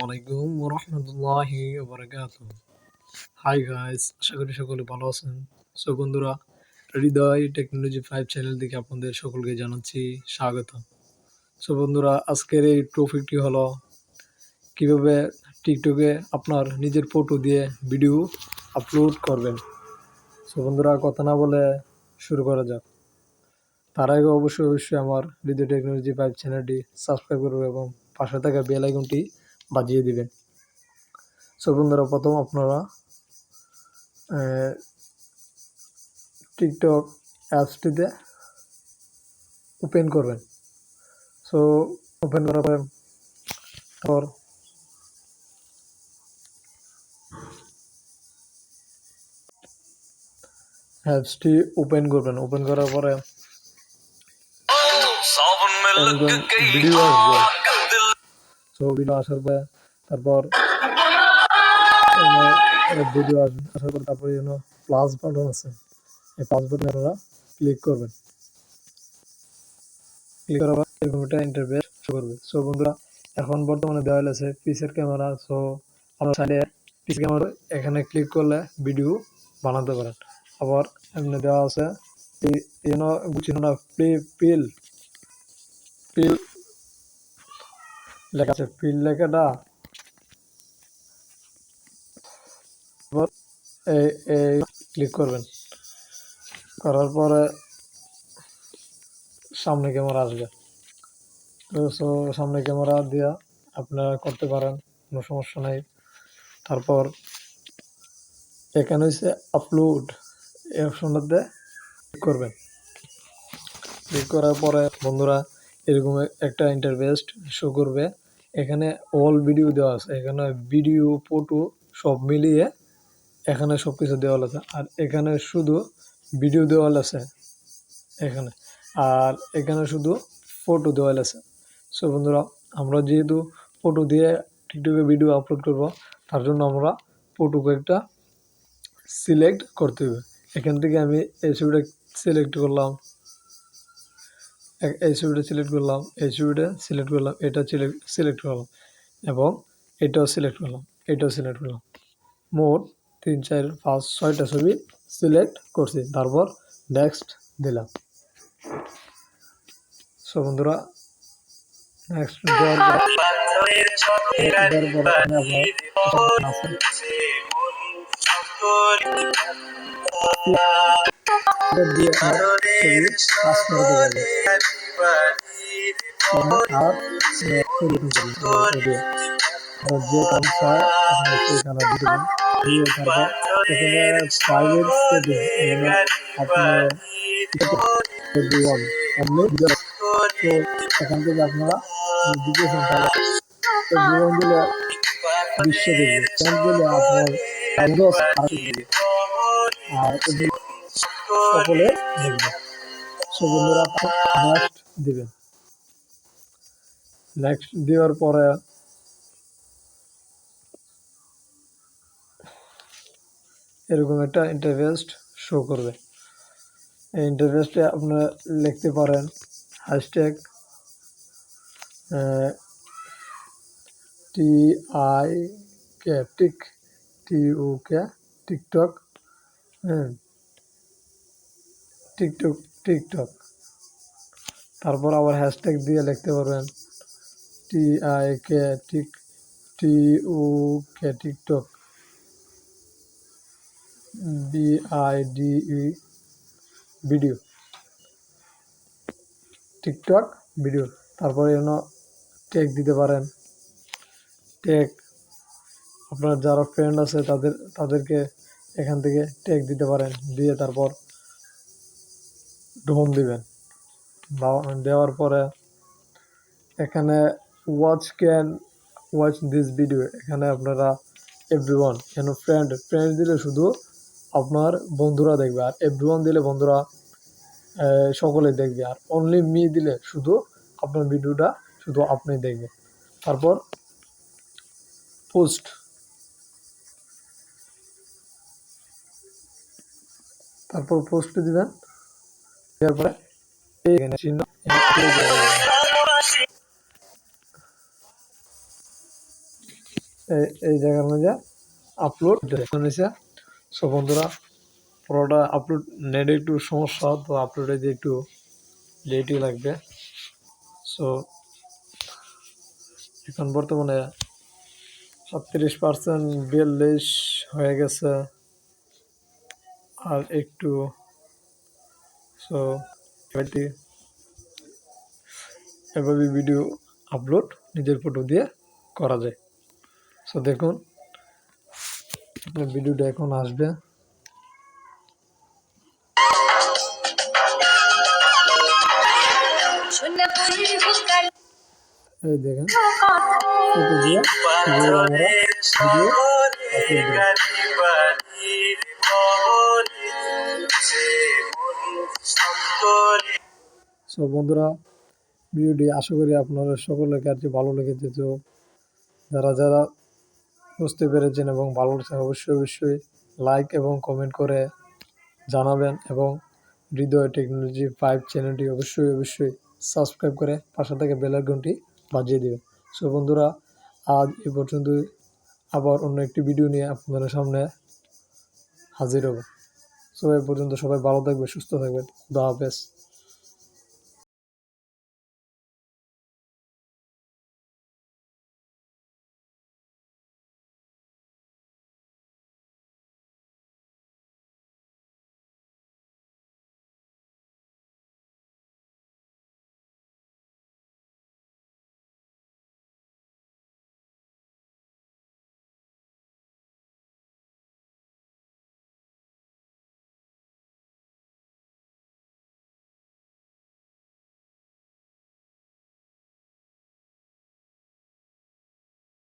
আলাইকুম ওয়া রাহমাতুল্লাহি ওয়া বারাকাতুহু। হাই গাইস, আশা করি সকলে ভালো আছেন। সো বন্ধুরা, হৃদয় টেকনোলজি 5 চ্যানেল থেকে আপনাদের সকলকে জানাচ্ছি স্বাগত। সো বন্ধুরা, আজকের এই টপিকটি হলো কিভাবে টিকটকে আপনার নিজের ফটো দিয়ে ভিডিও আপলোড করবেন। সো বন্ধুরা, কথা না বলে শুরু করা যাক। তার আগে অবশ্যই আমার হৃদয় টেকনোলজি 5 চ্যানেলটি সাবস্ক্রাইব করবেন এবং পাশে থাকা বেল আইকনটি বাজিয়ে দিবেন। সো বন্ধুরা, প্রথম আপনারা টিকটক অ্যাপসটিতে ওপেন করবেন। সো ওপেন করার পর অ্যাপসটি ওপেন করবেন। ওপেন করার পরে ভিডিও আসবে। সো ভিডিও আসার পরে তারপর ভিডিও আসার পর তারপরে প্লাস বাটন আছে, এই প্লাস বাটনে আপনারা ক্লিক করবেন। ক্লিক করার পর এরকম একটা ইন্টারফেস শো করবে। সো বন্ধুরা, এখন বর্তমানে দেওয়া আছে পিসের ক্যামেরা। সো আমরা চাইলে পিস ক্যামেরা এখানে ক্লিক করলে ভিডিও বানাতে পারেন। আবার এমনি দেওয়া আছে গুছিনোটা পিল পিল লেখা আছে। পিল লেখাটা এই ক্লিক করবেন। করার পরে সামনে ক্যামেরা আসবে। তো সামনে ক্যামেরা দিয়ে আপনারা করতে পারেন, কোনো সমস্যা নেই। তারপর এখানে হচ্ছে আপলোড, এই অপশনটাতে ক্লিক করবেন। ক্লিক করার পরে বন্ধুরা এরকম একটা ইন্টারফেস শো করবে। এখানে অল ভিডিও দেওয়া আছে, এখানে ভিডিও ফটো সব মিলিয়ে এখানে সব কিছু দেওয়া আছে। আর এখানে শুধু ভিডিও দেওয়া আছে এখানে, আর এখানে শুধু ফটো দেওয়া আছে। সো বন্ধুরা, আমরা যেহেতু ফটো দিয়ে টিকটকে ভিডিও আপলোড করব, তার জন্য আমরা ফটোকে একটা সিলেক্ট করতে হবে। এখান থেকে আমি এই ছবিটা সিলেক্ট করলাম, এই ছবিটা সিলেক্ট করলাম, এই ছবিটা সিলেক্ট করলাম, এটা সিলেক্ট করলাম এবং এটাও সিলেক্ট করলাম, এটাও সিলেক্ট করলাম। মোট 3, 4, 5, 6টা ছবি সিলেক্ট করছি। তারপর নেক্সট দিলাম। সো বন্ধুরা, নেক্সট দেওয়ার যে কাম চায় সেখানে দিতে পারেন। দিয়ে তারপর এখানে প্রাইভেট সেটিং, এখানে আপনার তো এখান থেকে আপনারা দিতেছেন, তাহলে এভরিওয়ান দিলে বিশ্ব দেখবে, ফ্রেন্ড দিলে আপনার আর সকলে দেখবে। সো বন্ধুরা, নেক্সট দিবেন। নেক্সট দেওয়ার পরে এরকম একটা ইন্টারফেস শো করবে। এই ইন্টারফেসটা আপনারা লিখতে পারেন হ্যাশট্যাগ টিকটক, টিকটক। তারপর আবার হ্যাশট্যাগ দিয়ে লিখতে পারবেন TikTok, BIDE video, TikTok video. তারপরে ট্যাগ দিতে পারেন। ট্যাগ আপনার যারা ফ্রেন্ড আছে তাদেরকে এখান থেকে ট্যাগ দিতে পারেন। দিয়ে তারপর ডোন দিবেন। দেওয়ার পরে এখানে ওয়াচ দিস ভিডিও, এখানে আপনারা এভরিওয়ান, ফ্রেন্ড দিলে শুধু আপনার বন্ধুরা দেখবে, আর এভরিওয়ান দিলে বন্ধুরা সকলে দেখবে, আর অনলি মি দিলে শুধু আপনার ভিডিওটা শুধু আপনি দেখবেন। তারপর পোস্ট, দিবেন। তারপরে চিহ্ন এই জায়গার মধ্যে আপলোড হয়েছে। সো বন্ধুরা, পুরোটা আপলোড নেটে একটু সমস্যা, তো আপলোডে দিয়ে একটু লেটই লাগবে। সো এখন বর্তমানে 37% বিয়াল্লিশ হয়ে গেছে, আর একটু। সো এভাবে ভিডিও আপলোড নিজের ফটো দিয়ে করা যায়। সো দেখুন, আপনার ভিডিওটা এখন আসবে। এই দেখেন, ফটো দিয়ে কিভাবে আমরা ভিডিও আপলোড দেব। সো বন্ধুরা, ভিডিওটি আশা করি আপনাদের সকলের কাছে ভালো লেগেছে। তো যারা যারা বুঝতে পেরেছেন এবং ভালো লাগছে, অবশ্যই লাইক এবং কমেন্ট করে জানাবেন, এবং হৃদয় টেকনোলজি 5 চ্যানেলটি অবশ্যই সাবস্ক্রাইব করে পাশে থেকে বেল আইকনটি বাজিয়ে দেবেন। সো বন্ধুরা, আজ এ পর্যন্তই। আবার অন্য একটি ভিডিও নিয়ে আপনাদের সামনে হাজির হব। সো এ পর্যন্ত সবাই ভালো থাকবে, সুস্থ থাকবেন। খুদা হাফেজ।